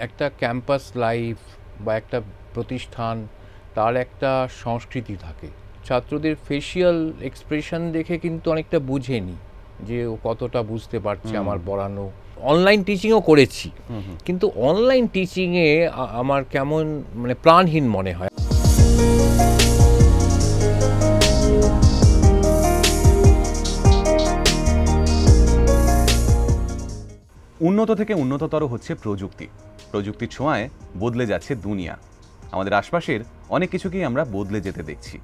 একটা campus life বা একটা প্রতিষ্ঠান, তার একটা সংস্কৃতি থাকে। ছাত্রদের ফেসিয়াল এক্সপ্রেশন দেখে কিন্তু অনেকটা বুঝে নিই যে ও কতটা বুঝতে পারছে আমার পড়ানো। অনলাইন টিচিংও করেছি, কিন্তু অনলাইন টিচিংয়ে আমার কেমন মানে প্রাণহীন মনে হয়। উন্নত থেকে উন্নততর হচ্ছে প্রযুক্তি। প্রযুক্তির ছোঁয়ায় বদলে যাচ্ছে দুনিয়া। আমাদের আশপাশের অনেক কিছুকেই আমরা বদলে যেতে দেখছি।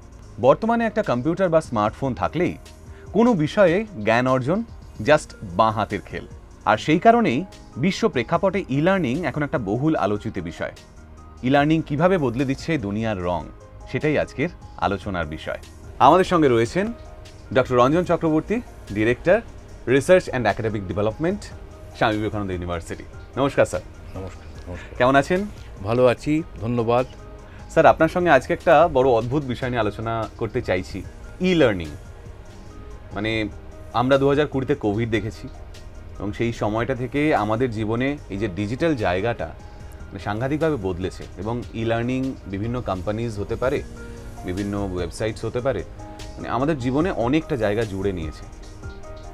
বর্তমানে একটা কম্পিউটার বা স্মার্টফোন থাকলেই কোনো বিষয়ে জ্ঞান অর্জন জাস্ট বাঁ হাতের খেল। আর সেই কারণেই বিশ্ব প্রেক্ষাপটে ই লার্নিং এখন একটা বহুল আলোচিত বিষয়। ই লার্নিং কীভাবে বদলে দিচ্ছে দুনিয়ার রং, সেটাই আজকের আলোচনার বিষয়। আমাদের সঙ্গে রয়েছেন doctor Ranjan Chakraborty, director, research and academic development, Swami Vivekananda university. নমস্কার স্যার। নমস্কার। নমস্কার। কেমন আছেন? ভালো আছি, ধন্যবাদ। স্যার, আপনার সঙ্গে আজকে একটা বড় অদ্ভুত বিষয় নিয়ে আলোচনা করতে চাইছি। ই লার্নিং মানে আমরা 2020-তে কোভিড দেখেছি এবং সেই সময়টা থেকে আমাদের জীবনে এই যে ডিজিটাল জায়গাটা সাংঘাতিকভাবে বদলেছে এবং ই লার্নিং বিভিন্ন কোম্পানিজ হতে পারে, বিভিন্ন ওয়েবসাইটস হতে পারে, মানে আমাদের জীবনে অনেকটা জায়গা জুড়ে নিয়েছে।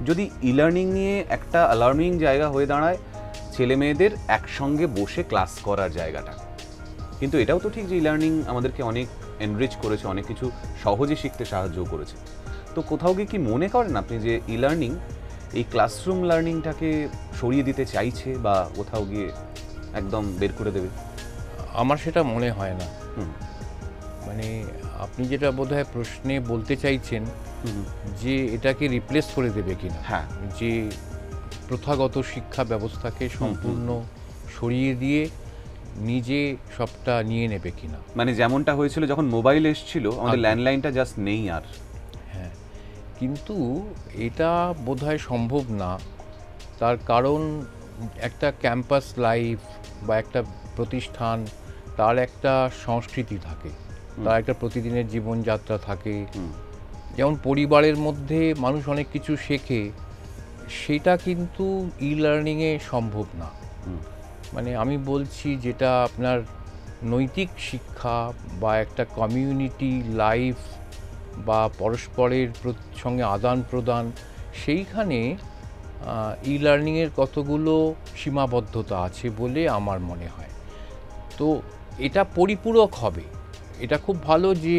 যদি ই লার্নিং নিয়ে একটা অ্যালার্মিং জায়গা হয়ে দাঁড়ায় ছেলে মেয়েদের একসঙ্গে বসে ক্লাস করার জায়গাটা, কিন্তু এটাও তো ঠিক যে ই লার্নিং আমাদেরকে অনেক এনরিচ করেছে, অনেক কিছু সহজে শিখতে সাহায্য করেছে। তো কোথাও গিয়ে কি মনে করেন আপনি যে ই লার্নিং এই ক্লাসরুম লার্নিংটাকে সরিয়ে দিতে চাইছে বা কোথাও গিয়ে একদম বের করে দেবে? আমার সেটা মনে হয় না। মানে আপনি যেটা বোধহয় প্রশ্নে বলতে চাইছেন যে এটাকে রিপ্লেস করে দেবে কিনা, হ্যাঁ, যে প্রথাগত শিক্ষা ব্যবস্থাকে সম্পূর্ণ সরিয়ে দিয়ে নিজে সবটা নিয়ে নেবে কিনা। মানে যেমনটা হয়েছিল যখন মোবাইল এসেছিল, আমাদের ল্যান্ডলাইনটা জাস্ট নেই আর। হ্যাঁ, কিন্তু এটা বোধহয় সম্ভব না। তার কারণ একটা ক্যাম্পাস লাইফ বা একটা প্রতিষ্ঠান, তার একটা সংস্কৃতি থাকে, তার একটা প্রতিদিনের জীবনযাত্রা থাকে। যেমন পরিবারের মধ্যে মানুষ অনেক কিছু শেখে, সেটা কিন্তু ই লার্নিংয়ে সম্ভব না। মানে আমি বলছি যেটা আপনার নৈতিক শিক্ষা বা একটা কমিউনিটি লাইফ বা পরস্পরের সঙ্গে আদান প্রদান, সেইখানে ই লার্নিংয়ের কতগুলো সীমাবদ্ধতা আছে বলে আমার মনে হয়। তো এটা পরিপূরক হবে। এটা খুব ভালো যে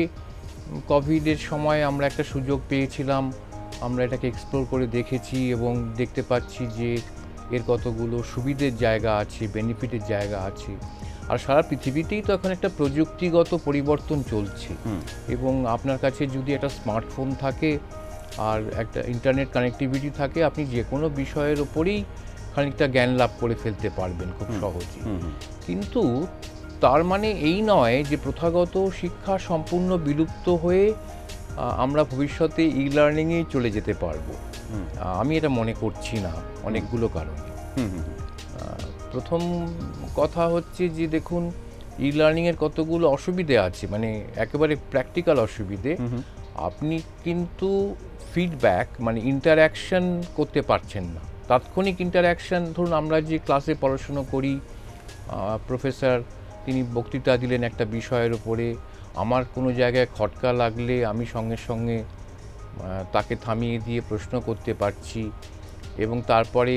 কোভিডের সময় আমরা একটা সুযোগ পেয়েছিলাম, আমরা এটাকে এক্সপ্লোর করে দেখেছি এবং দেখতে পাচ্ছি যে এর কতগুলো সুবিধের জায়গা আছে, বেনিফিটের জায়গা আছে। আর সারা পৃথিবীতেই তো এখন একটা প্রযুক্তিগত পরিবর্তন চলছে এবং আপনার কাছে যদি একটা স্মার্টফোন থাকে আর একটা ইন্টারনেট কানেক্টিভিটি থাকে, আপনি যে কোনো বিষয়ের ওপরেই খানিকটা জ্ঞান লাভ করে ফেলতে পারবেন খুব সহজে। কিন্তু তার মানে এই নয় যে প্রথাগত শিক্ষা সম্পূর্ণ বিলুপ্ত হয়ে আমরা ভবিষ্যতে ই লার্নিংয়েই চলে যেতে পারবো। আমি এটা মনে করছি না, অনেকগুলো কারণে। প্রথম কথা হচ্ছে যে দেখুন, ই লার্নিংয়ের কতগুলো অসুবিধে আছে, মানে একেবারে প্র্যাকটিক্যাল অসুবিধে। আপনি কিন্তু ফিডব্যাক মানে ইন্টারঅ্যাকশন করতে পারছেন না, তাৎক্ষণিক ইন্টারঅ্যাকশন। ধরুন আমরা যে ক্লাসে পড়াশুনো করি, প্রফেসর তিনি বক্তৃতা দিলেন একটা বিষয়ের উপরে, আমার কোনো জায়গায় খটকা লাগলে আমি সঙ্গে সঙ্গে তাকে থামিয়ে দিয়ে প্রশ্ন করতে পারছি এবং তারপরে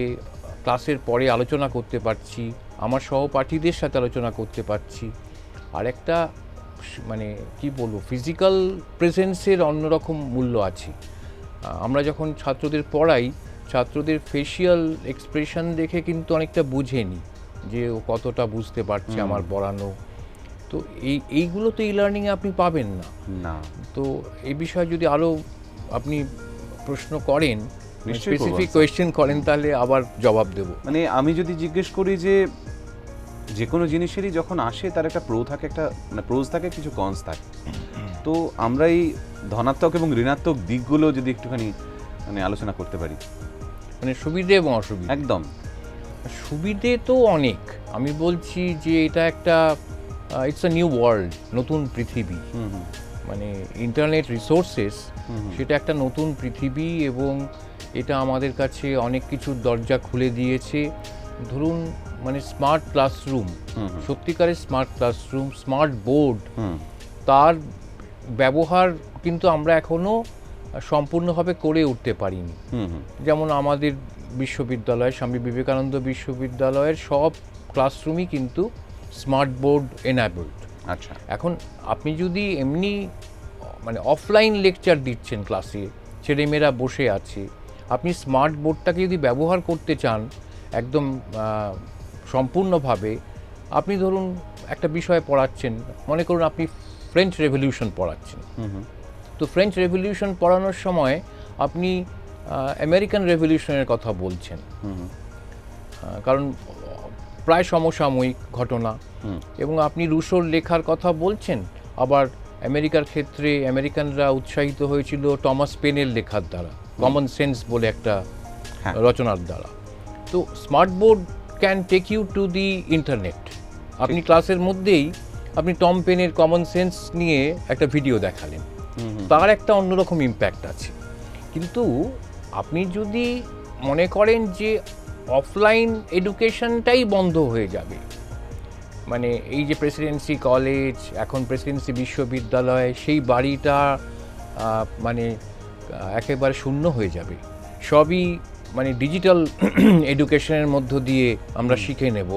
ক্লাসের পরে আলোচনা করতে পারছি, আমার সহপাঠীদের সাথে আলোচনা করতে পারছি। আর একটা মানে কি বলবো, ফিজিক্যাল প্রেজেন্সের অন্যরকম মূল্য আছে। আমরা যখন ছাত্রদের পড়াই, ছাত্রদের ফেসিয়াল এক্সপ্রেশন দেখে কিন্তু অনেকটা বুঝে নিই যে ও কতটা বুঝতে পারছে আমার পড়ানো। তো এইগুলো তো ই লার্নিংয়ে আপনি পাবেন না। তো এই বিষয়ে যদি আরও আপনি প্রশ্ন করেন, স্পেসিফিক কোয়েশ্চেন করেন, তাহলে আবার জবাব দেব। মানে আমি যদি জিজ্ঞেস করি যে কোনো জিনিসেরই যখন আসে তার একটা প্রো থাকে, একটা মানে প্রোজ থাকে, কিছু কনস থাকে। তো আমরা এই ধনাত্মক এবং ঋণাত্মক দিকগুলো যদি একটুখানি মানে আলোচনা করতে পারি, মানে সুবিধে এবং অসুবিধা। একদম। সুবিধে তো অনেক, আমি বলছি যে এটা একটা ইটস আ নিউ ওয়ার্ল্ড, নতুন পৃথিবী। মানে ইন্টারনেট রিসোর্সেস, সেটা একটা নতুন পৃথিবী এবং এটা আমাদের কাছে অনেক কিছুর দরজা খুলে দিয়েছে। ধরুন মানে স্মার্ট ক্লাসরুম, সত্যিকারের স্মার্ট ক্লাসরুম, স্মার্ট বোর্ড, তার ব্যবহার কিন্তু আমরা এখনো সম্পূর্ণভাবে করে উঠতে পারিনি। যেমন আমাদের বিশ্ববিদ্যালয়, স্বামী বিবেকানন্দ বিশ্ববিদ্যালয়ের সব ক্লাসরুমই কিন্তু স্মার্ট বোর্ড এনাবেলড। আচ্ছা, এখন আপনি যদি এমনি মানে অফলাইন লেকচার দিচ্ছেন, ক্লাসে ছেলেমেয়েরা বসে আছে, আপনি স্মার্ট বোর্ডটাকে যদি ব্যবহার করতে চান একদম সম্পূর্ণভাবে, আপনি ধরুন একটা বিষয় পড়াচ্ছেন, মনে করুন আপনি ফ্রেঞ্চ রেভলিউশন পড়াচ্ছেন, তো ফ্রেঞ্চ রেভলিউশন পড়ানোর সময় আপনি আমেরিকান রেভলিউশনের কথা বলছেন, কারণ প্রায় সমসাময়িক ঘটনা, এবং আপনি রুশোর লেখার কথা বলছেন, আবার আমেরিকার ক্ষেত্রে আমেরিকানরা উৎসাহিত হয়েছিল টমাস পেনের লেখার দ্বারা, কমন সেন্স বলে একটা রচনার দ্বারা। তো smart board can take you to the internet. আপনি ক্লাসের মধ্যেই আপনি টম পেনের কমন সেন্স নিয়ে একটা ভিডিও দেখালেন, তার একটা অন্যরকম ইম্প্যাক্ট আছে। কিন্তু আপনি যদি মনে করেন যে অফলাইন এডুকেশনটাই বন্ধ হয়ে যাবে, মানে এই যে প্রেসিডেন্সি কলেজ, এখন প্রেসিডেন্সি বিশ্ববিদ্যালয়, সেই বাড়িটা মানে একেবারে শূন্য হয়ে যাবে, সবই মানে ডিজিটাল এডুকেশনের মধ্য দিয়ে আমরা শিখে নেব,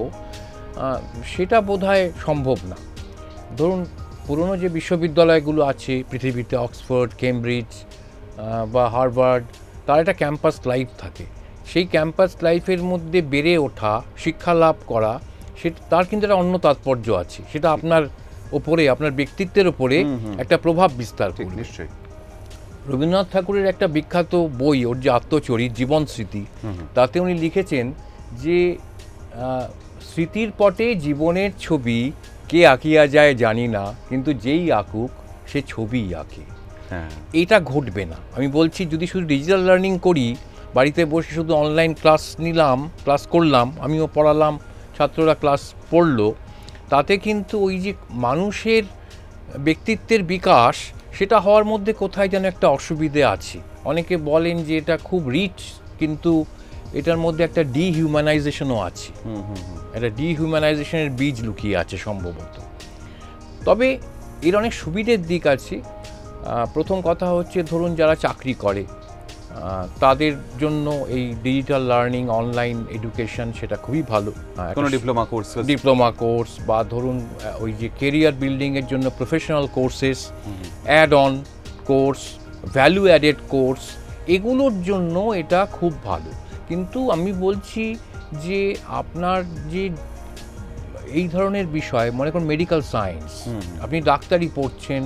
সেটা বোধহয় সম্ভব না। ধরুন পুরনো যে বিশ্ববিদ্যালয়গুলো আছে পৃথিবীতে, অক্সফোর্ড, কেমব্রিজ বা হার্ভার্ড, তার একটা ক্যাম্পাস লাইফ থাকে। সেই ক্যাম্পাস লাইফের মধ্যে বেড়ে ওঠা, শিক্ষা লাভ করা, সেটা তার কিন্তু একটা অন্য তাৎপর্য আছে, সেটা আপনার ওপরে, আপনার ব্যক্তিত্বের ওপরে একটা প্রভাব বিস্তার করবে। নিশ্চয়ই। রবীন্দ্রনাথ ঠাকুরের একটা বিখ্যাত বই, ওর যে আত্মচরিত, জীবন স্মৃতি, তাতে উনি লিখেছেন যে স্মৃতির পটে জীবনের ছবি কে আঁকিয়া যায় জানি না, কিন্তু যেই আঁকুক সে ছবিই আঁকে। এইটা ঘটবে না। আমি বলছি, যদি শুধু ডিজিটাল লার্নিং করি, বাড়িতে বসে শুধু অনলাইন ক্লাস করলাম, আমিও পড়ালাম, ছাত্ররা ক্লাস পড়লো, তাতে কিন্তু ওই যে মানুষের ব্যক্তিত্বের বিকাশ, সেটা হওয়ার মধ্যে কোথায় যেন একটা অসুবিধে আছে। অনেকে বলেন যে এটা খুব রিচ, কিন্তু এটার মধ্যে একটা ডিহিউম্যানাইজেশনও আছে, একটা ডিহিউম্যানাইজেশনের বীজ লুকিয়ে আছে সম্ভবত। তবে এর অনেক সুবিধের দিক আছে। প্রথম কথা হচ্ছে, ধরুন যারা চাকরি করে তাদের জন্য এই ডিজিটাল লার্নিং, অনলাইন এডুকেশন, সেটা খুবই ভালো। কোনো ডিপ্লোমা কোর্স বা ধরুন ওই যে কেরিয়ার বিল্ডিংয়ের জন্য professional courses, add on course, value added course, এগুলোর জন্য এটা খুব ভালো। কিন্তু আমি বলছি যে আপনার যে এই ধরনের বিষয়, মনে করুন মেডিকেল সায়েন্স, আপনি ডাক্তারি পড়ছেন,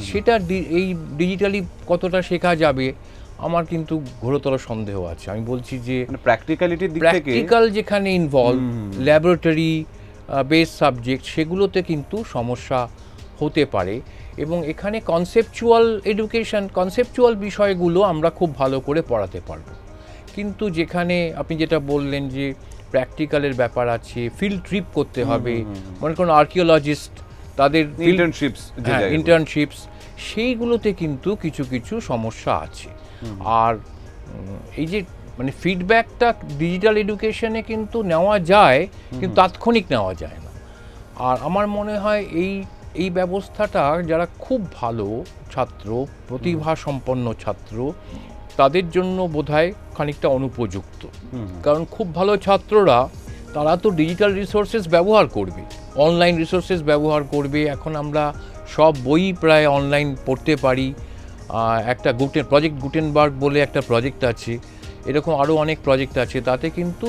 সেটা এই ডিজিটালি কতটা শেখা যাবে, আমার কিন্তু ঘোরতর সন্দেহ আছে। আমি বলছি যে প্র্যাকটিক্যালিটির দিক থেকে, প্র্যাকটিক্যাল যেখানে ইনভলভ, ল্যাবরেটরি বেস সাবজেক্ট, সেগুলোতে কিন্তু সমস্যা হতে পারে। এবং এখানে কনসেপচুয়াল এডুকেশন, কনসেপচুয়াল বিষয়গুলো আমরা খুব ভালো করে পড়াতে পারবো। কিন্তু যেখানে আপনি যেটা বললেন যে প্র্যাকটিক্যালের ব্যাপার আছে, ফিল্ড ট্রিপ করতে হবে, মনে করুন আর্কিওলজিস্ট, তাদের ইন্টার্নশিপস, সেইগুলোতে কিন্তু কিছু কিছু সমস্যা আছে। আর এই যে মানে ফিডব্যাকটা ডিজিটাল এডুকেশনে কিন্তু নেওয়া যায়, কিন্তু তাৎক্ষণিক নেওয়া যায় না। আর আমার মনে হয় এই ব্যবস্থাটা যারা খুব ভালো ছাত্র, প্রতিভা সম্পন্ন ছাত্র, তাদের জন্য বোধহয় খানিকটা অনুপযুক্ত। কারণ খুব ভালো ছাত্ররা, তারা তো ডিজিটাল রিসোর্সেস ব্যবহার করবে, অনলাইন রিসোর্সেস ব্যবহার করবে। এখন আমরা সব বই প্রায় অনলাইন পড়তে পারি। একটা প্রজেক্ট গুটেনবার্গ বলে একটা প্রজেক্ট আছে, এরকম আরও অনেক প্রজেক্ট আছে, তাতে কিন্তু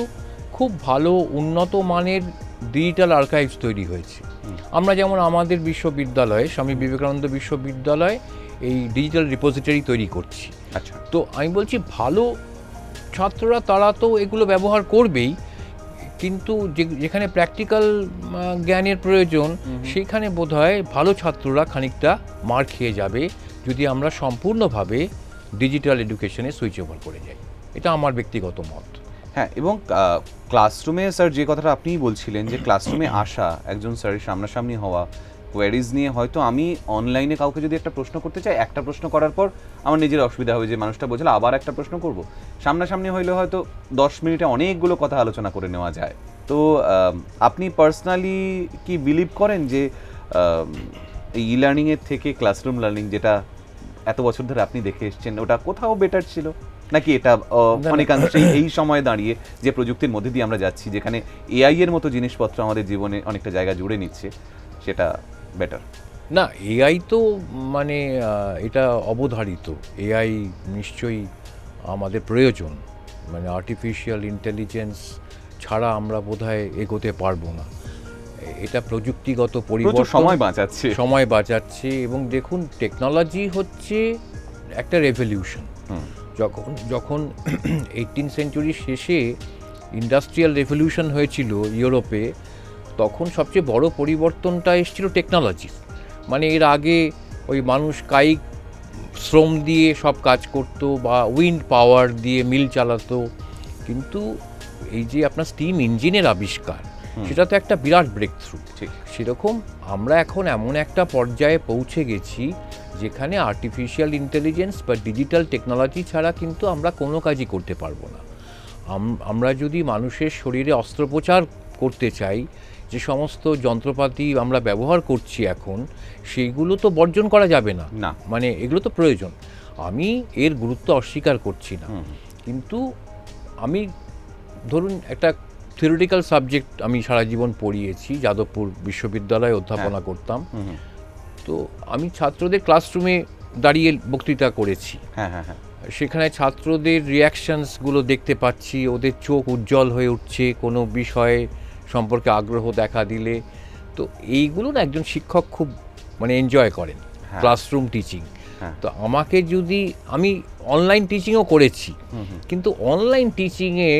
খুব ভালো উন্নত মানের ডিজিটাল আর্কাইভস তৈরি হয়েছে। আমরা যেমন আমাদের বিশ্ববিদ্যালয়ে, স্বামী বিবেকানন্দ বিশ্ববিদ্যালয়, এই ডিজিটাল রিপোজিটরি তৈরি করছি। আচ্ছা, তো আমি বলছি ভালো ছাত্ররা তারা তো এগুলো ব্যবহার করবেই, কিন্তু যেখানে প্র্যাকটিক্যাল জ্ঞানের প্রয়োজন, সেখানে বোধহয় ভালো ছাত্ররা খানিকটা মার খেয়ে যাবে যদি আমরা সম্পূর্ণভাবে ডিজিটাল এডুকেশনে সুইচ ওভার করে যাই। এটা আমার ব্যক্তিগত মত। হ্যাঁ, এবং ক্লাসরুমে স্যার যে কথাটা আপনিই বলছিলেন, যে ক্লাসরুমে আসা, একজন স্যারের সামনাসামনি হওয়া, কোয়ারিজ নিয়ে, হয়তো আমি অনলাইনে কাউকে যদি একটা প্রশ্ন করতে চাই, একটা প্রশ্ন করার পর আমার নিজের অসুবিধা হবে যে মানুষটা বোঝালে আবার একটা প্রশ্ন করব। সামনাসামনি হইলে হয়তো 10 মিনিটে অনেকগুলো কথা আলোচনা করে নেওয়া যায়। তো আপনি পার্সোনালি কি বিলিভ করেন যে এই ই লার্নিংয়ের থেকে ক্লাসরুম লার্নিং, যেটা এত বছর ধরে আপনি দেখে এসেছেন, ওটা কোথাও বেটার ছিল, নাকি এটা অনেকাংশে এই সময়ে দাঁড়িয়ে যে প্রযুক্তির মধ্যে দিয়ে আমরা যাচ্ছি, যেখানে এআই এর মতো জিনিসপত্র আমাদের জীবনে অনেকটা জায়গা জুড়ে নিচ্ছে, সেটা বেটার? না, এআই তো মানে এটা অবধারিত, এআই নিশ্চয়ই আমাদের প্রয়োজন, মানে আর্টিফিশিয়াল ইন্টেলিজেন্স ছাড়া আমরা বোধহয় এগোতে পারবো না। এটা প্রযুক্তিগত পরিবর্তন, সময় বাঁচাচ্ছে। এবং দেখুন, টেকনোলজি হচ্ছে একটা রেভলিউশন। যখন 18th সেঞ্চুরির শেষে ইন্ডাস্ট্রিয়াল রেভলিউশন হয়েছিল ইউরোপে, তখন সবচেয়ে বড় পরিবর্তনটা এসেছিল টেকনোলজি। মানে এর আগে ওই মানুষ কায়িক শ্রম দিয়ে সব কাজ করত বা উইন্ড পাওয়ার দিয়ে মিল চালাতো, কিন্তু এই যে আপনার স্টিম ইঞ্জিনের আবিষ্কার, সেটা তো একটা বিরাট ব্রেক থ্রু। সেরকম আমরা এখন এমন একটা পর্যায়ে পৌঁছে গেছি যেখানে আর্টিফিশিয়াল ইন্টেলিজেন্স বা ডিজিটাল টেকনোলজি ছাড়া কিন্তু আমরা কোনো কাজই করতে পারবো না। আমরা যদি মানুষের শরীরে অস্ত্রোপচার করতে চাই, যে সমস্ত যন্ত্রপাতি আমরা ব্যবহার করছি এখন, সেইগুলো তো বর্জন করা যাবে না, মানে এগুলো তো প্রয়োজন। আমি এর গুরুত্ব অস্বীকার করছি না, কিন্তু আমি ধরুন একটা থিওরিটিক্যাল সাবজেক্ট আমি সারা জীবন পড়িয়েছি, যাদবপুর বিশ্ববিদ্যালয়ে অধ্যাপনা করতাম। তো আমি ছাত্রদের ক্লাসরুমে দাঁড়িয়ে বক্তৃতা করেছি। সেখানে ছাত্রদের রিয়াকশনসগুলো দেখতে পাচ্ছি, ওদের চোখ উজ্জ্বল হয়ে উঠছে কোনো বিষয়ে সম্পর্কে আগ্রহ দেখা দিলে। তো এইগুলো না একজন শিক্ষক খুব মানে এনজয় করেন, ক্লাসরুম টিচিং। তো আমাকে যদি, আমি অনলাইন টিচিংও করেছি, কিন্তু অনলাইন টিচিংয়ে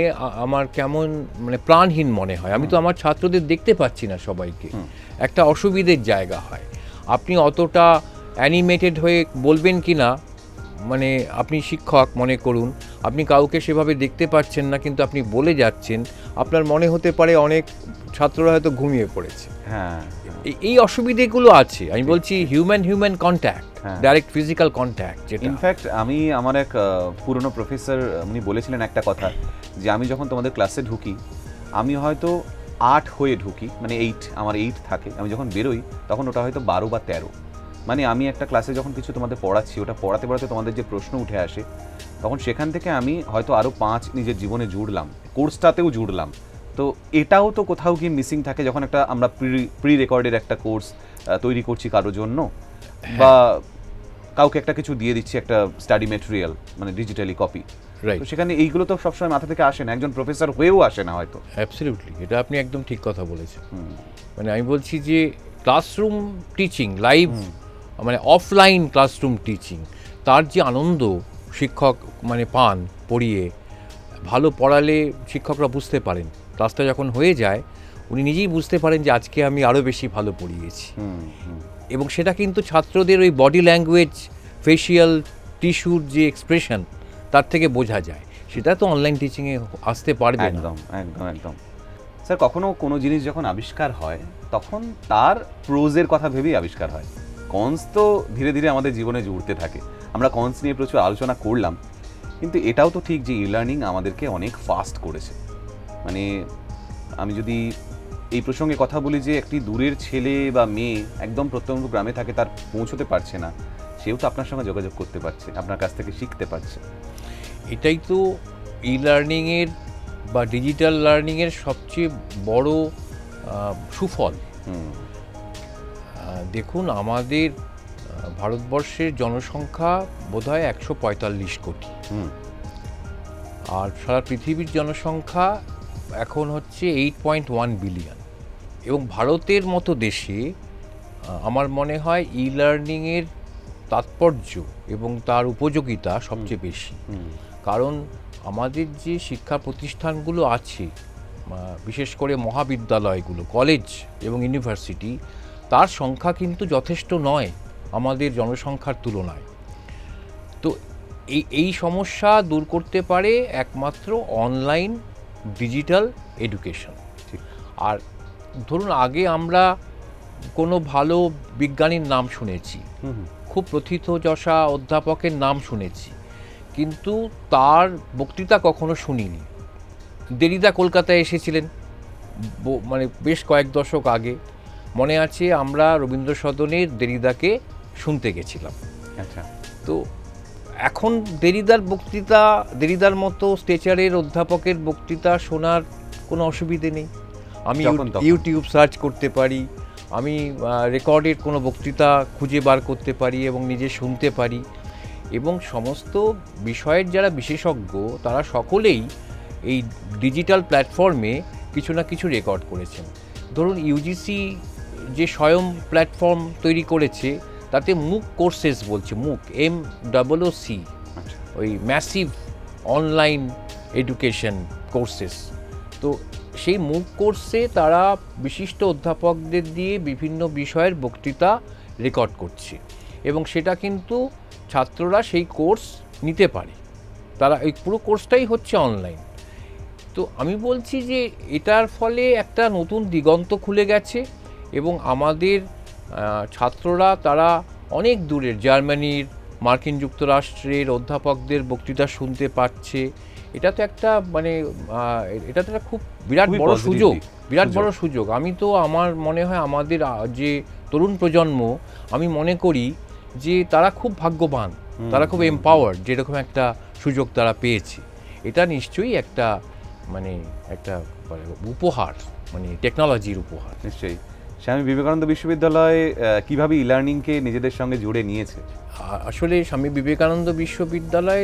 আমার কেমন মানে প্রাণহীন মনে হয়। আমি তো আমার ছাত্রদের দেখতে পাচ্ছি না সবাইকে, একটা অসুবিধের জায়গা হয়। আপনি অতটা অ্যানিমেটেড হয়ে বলবেন কি না, মানে আপনি শিক্ষক মনে করুন, আপনি কাউকে সেভাবে দেখতে পাচ্ছেন না, কিন্তু আপনি বলে যাচ্ছেন, আপনার মনে হতে পারে অনেক ছাত্ররা হয়তো ঘুমিয়ে পড়েছে। এই অসুবিধেগুলো আছে। আমি বলছি human contact, direct physical contact. যেটা ইনফ্যাক্ট আমি, আমার এক পুরনো প্রফেসর উনি বলেছিলেন একটা কথা, যে আমি যখন তোমাদের ক্লাসে ঢুকি, আমি হয়তো 8 হয়ে ঢুকি, মানে 8 আমার 8 থাকে, আমি যখন বেরোই তখন ওটা হয়তো 12 বা 13। মানে আমি একটা ক্লাসে যখন কিছু তোমাদের পড়াচ্ছি, ওটা পড়াতে পড়াতে তোমাদের যে প্রশ্ন উঠে আসে, তখন সেখান থেকে আমি হয়তো আরও 5 নিজের জীবনে জুড়লাম, কোর্সটাতেও জুড়লাম। তো এটাও তো কোথাও গিয়ে মিসিং থাকে যখন একটা আমরা প্রি রেকর্ডের একটা কোর্স তৈরি করছি কারোর জন্য, বা কাউকে একটা কিছু দিয়ে দিচ্ছি, একটা স্টাডি ম্যাটেরিয়াল মানে ডিজিটালি কপি। তো সেখানে এইগুলো তো সবসময় মাথা থেকে আসে না, একজন প্রফেসর হয়েও আসে না হয়তো। অ্যাবসলিউটলি, এটা আপনি একদম ঠিক কথা বলেছেন। মানে আমি বলছি যে ক্লাসরুম টিচিং, লাইভ মানে অফলাইন ক্লাসরুম টিচিং, তার যে আনন্দ শিক্ষক মানে পান পড়িয়ে, ভালো পড়ালে শিক্ষকরা বুঝতে পারেন, ক্লাসটা যখন হয়ে যায় উনি নিজেই বুঝতে পারেন যে আজকে আমি আরও বেশি ভালো পড়িয়েছি। এবং সেটা কিন্তু ছাত্রদের ওই বডি ল্যাঙ্গুয়েজ, ফেশিয়াল টিস্যুর যে এক্সপ্রেশন, তার থেকে বোঝা যায়। সেটা তো অনলাইন টিচিংয়ে আসতে পারবে না। একদম একদম একদম। স্যার, কখনো কোনো জিনিস যখন আবিষ্কার হয় তখন তার প্রোজের কথা ভেবেই আবিষ্কার হয়। কনস তো ধীরে ধীরে আমাদের জীবনে জুড়তে থাকে, আমরা কনস নিয়ে প্রচুর আলোচনা করলাম, কিন্তু এটাও তো ঠিক যে ই লার্নিং আমাদেরকে অনেক ফাস্ট করেছে। মানে আমি যদি এই প্রসঙ্গে কথা বলি যে একটি দূরের ছেলে বা মেয়ে একদম প্রত্যন্ত গ্রামে থাকে, তার পৌঁছতে পারছে না, সেও তো আপনার সঙ্গে যোগাযোগ করতে পারছে, আপনার কাছ থেকে শিখতে পারছে। এটাই তো ই লার্নিংয়ের বা ডিজিটাল লার্নিংয়ের সবচেয়ে বড় সুফল। দেখুন, আমাদের ভারতবর্ষের জনসংখ্যা বোধহয় 145 কোটি, আর সারা পৃথিবীর জনসংখ্যা এখন হচ্ছে 8.1 বিলিয়ন। এবং ভারতের মতো দেশে আমার মনে হয় ই লার্নিংয়ের তাৎপর্য এবং তার উপযোগিতা সবচেয়ে বেশি। কারণ আমাদের যে শিক্ষা প্রতিষ্ঠানগুলো আছে, বিশেষ করে মহাবিদ্যালয়গুলো, কলেজ এবং ইউনিভার্সিটি, তার সংখ্যা কিন্তু যথেষ্ট নয় আমাদের জনসংখ্যার তুলনায়। তো এই সমস্যা দূর করতে পারে একমাত্র অনলাইন ডিজিটাল এডুকেশন। আর ধরুন, আগে আমরা কোনো ভালো বিজ্ঞানীর নাম শুনেছি, খুব প্রথিতযশা অধ্যাপকের নাম শুনেছি, কিন্তু তার বক্তৃতা কখনো শুনিনি। দেরিদা কলকাতায় এসেছিলেন, মানে বেশ কয়েক দশক আগে মনে আছে আমরা রবীন্দ্র সদনের দেরিদাকে শুনতে গেছিলাম। আচ্ছা। তো এখন দেরিদার মতো স্টেচারের অধ্যাপকের বক্তৃতা শোনার কোনো অসুবিধে নেই। আমি ইউটিউব সার্চ করতে পারি, আমি রেকর্ডের কোনো বক্তৃতা খুঁজে বার করতে পারি এবং নিজে শুনতে পারি, এবং সমস্ত বিষয়ের যারা বিশেষজ্ঞ তারা সকলেই এই ডিজিটাল প্ল্যাটফর্মে কিছু না কিছু রেকর্ড করেছেন। ধরুন ইউজিসি যে স্বয়ং প্ল্যাটফর্ম তৈরি করেছে তাতে মুক কোর্সেস বলছে, মুক MOOC, ওই ম্যাসিভ অনলাইন এডুকেশন কোর্সেস। তো সেই মুক কোর্সে তারা বিশিষ্ট অধ্যাপকদের দিয়ে বিভিন্ন বিষয়ের বক্তৃতা রেকর্ড করছে এবং সেটা কিন্তু ছাত্ররা সেই কোর্স নিতে পারে। তারা এই পুরো কোর্সটাই হচ্ছে অনলাইন। তো আমি বলছি যে এটার ফলে একটা নতুন দিগন্ত খুলে গেছে এবং আমাদের ছাত্ররা তারা অনেক দূরের জার্মানির, মার্কিন যুক্তরাষ্ট্রের অধ্যাপকদের বক্তৃতা শুনতে পাচ্ছে। এটা তো একটা মানে এটা তো একটা খুব বিরাট বড় সুযোগ। আমি তো আমার মনে হয় আমাদের যে তরুণ প্রজন্ম, আমি মনে করি যে তারা খুব ভাগ্যবান, তারা খুব এম্পাওয়ার্ড, যেরকম একটা সুযোগ তারা পেয়েছে। এটা নিশ্চয়ই একটা মানে একটা উপহার, মানে টেকনোলজির উপহার। নিশ্চয়ই। স্বামী বিবেকানন্দ বিশ্ববিদ্যালয় কিভাবে ই লার্নিংকে নিজেদের সঙ্গে জুড়ে নিয়েছে? আসলে স্বামী বিবেকানন্দ বিশ্ববিদ্যালয়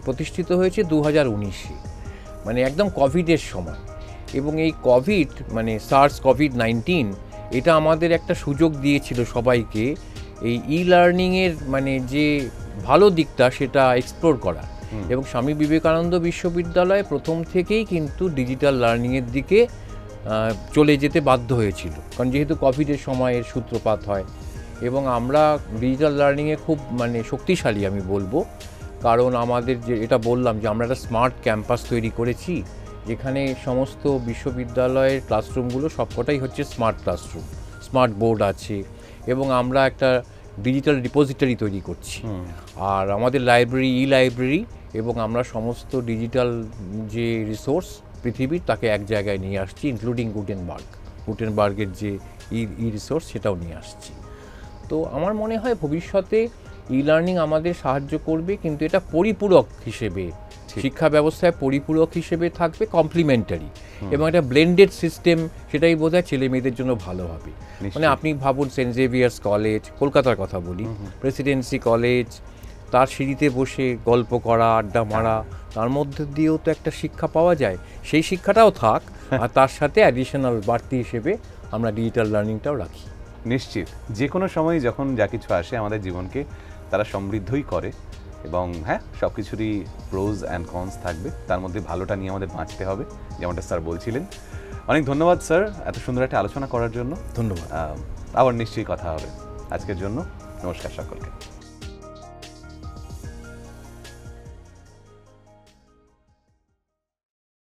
প্রতিষ্ঠিত হয়েছে 2019-এ, মানে একদম কোভিডের সময়। এবং এই কোভিড মানে SARS-CoV-19 এটা আমাদের একটা সুযোগ দিয়েছিল সবাইকে এই ই লার্নিংয়ের মানে যে ভালো দিকটা সেটা এক্সপ্লোর করা। এবং স্বামী বিবেকানন্দ বিশ্ববিদ্যালয় প্রথম থেকেই কিন্তু ডিজিটাল লার্নিংয়ের দিকে চলে যেতে বাধ্য হয়েছিল, কারণ যেহেতু কোভিডের সময়ের সূত্রপাত হয়। এবং আমরা ডিজিটাল লার্নিংয়ে খুব মানে শক্তিশালী আমি বলবো, কারণ আমাদের যে এটা বললাম যে আমরা একটা স্মার্ট ক্যাম্পাস তৈরি করেছি, যেখানে সমস্ত বিশ্ববিদ্যালয়ের ক্লাসরুমগুলো সবকটাই হচ্ছে স্মার্ট ক্লাসরুম, স্মার্ট বোর্ড আছে, এবং আমরা একটা ডিজিটাল রিপোজিটরি তৈরি করছি। আর আমাদের লাইব্রেরি ই লাইব্রেরি, এবং আমরা সমস্ত ডিজিটাল যে রিসোর্স পৃথিবীর তাকে এক জায়গায় নিয়ে আসছি, ইনক্লুডিং গুটেনবার্গের যে ই রিসোর্স সেটাও নিয়ে আসছি। তো আমার মনে হয় ভবিষ্যতে ই লার্নিং আমাদের সাহায্য করবে, কিন্তু এটা পরিপূরক হিসেবে, শিক্ষা ব্যবস্থায় পরিপূরক হিসেবে থাকবে, কমপ্লিমেন্টারি, এবং একটা ব্লেন্ডেড সিস্টেম, সেটাই বোধহয় ছেলে মেয়েদের জন্য ভালো হবে। মানে আপনি ভাবুন সেন্ট জেভিয়ার্স কলেজ, কলকাতার কথা বলি, প্রেসিডেন্সি কলেজ, তার সিঁড়িতে বসে গল্প করা, আড্ডা মারা, তার মধ্যে দিয়েও তো একটা শিক্ষা পাওয়া যায়। সেই শিক্ষাটাও থাক, আর তার সাথে অ্যাডিশনাল বাড়তি হিসেবে আমরা ডিজিটাল লার্নিংটাও রাখি। নিশ্চিত, যে কোনো সময় যখন যা কিছু আসে আমাদের জীবনকে তারা সমৃদ্ধই করে, এবং হ্যাঁ, সব কিছুরই প্রোজ অ্যান্ড কনস থাকবে, তার মধ্যে ভালোটা নিয়ে আমাদের বাঁচতে হবে, যেমনটা স্যার বলছিলেন। অনেক ধন্যবাদ স্যার এত সুন্দর একটা আলোচনা করার জন্য। ধন্যবাদ। আবার নিশ্চয়ই কথা হবে। আজকের জন্য নমস্কার সকলকে।